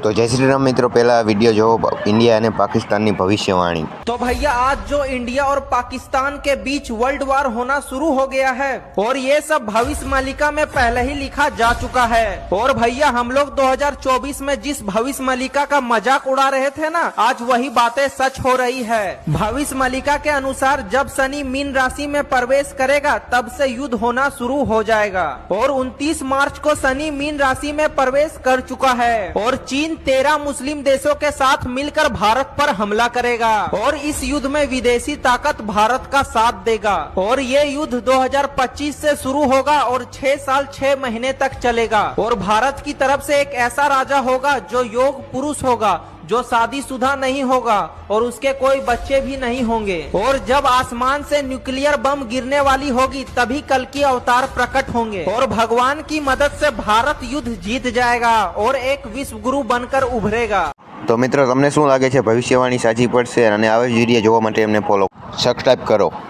तो जय श्री राम मित्रों, पहला वीडियो जो इंडिया और पाकिस्तान की भविष्यवाणी। तो भैया आज जो इंडिया और पाकिस्तान के बीच वर्ल्ड वार होना शुरू हो गया है और ये सब भविष्य मालिका में पहले ही लिखा जा चुका है। और भैया हम लोग 2024 में जिस भविष्य मालिका का मजाक उड़ा रहे थे ना, आज वही बातें सच हो रही है। भविष्य मालिका के अनुसार जब शनि मीन राशि में प्रवेश करेगा तब से युद्ध होना शुरू हो जाएगा और 29 मार्च को शनि मीन राशि में प्रवेश कर चुका है और चीन 13 मुस्लिम देशों के साथ मिलकर भारत पर हमला करेगा और इस युद्ध में विदेशी ताकत भारत का साथ देगा और ये युद्ध 2025 से शुरू होगा और 6 साल 6 महीने तक चलेगा। और भारत की तरफ से एक ऐसा राजा होगा जो योग पुरुष होगा, जो शादीशुदा नहीं होगा और उसके कोई बच्चे भी नहीं होंगे। और जब आसमान से न्यूक्लियर बम गिरने वाली होगी तभी कल की अवतार प्रकट होंगे और भगवान की मदद से भारत युद्ध जीत जाएगा और एक विश्व गुरु बनकर उभरेगा। तो मित्रों, तमने शुं लागे छे भविष्यवाणी साची पड़शे? अने आवा ज विडियो जोवा माटे अमने फॉलो सब्सक्राइब करो।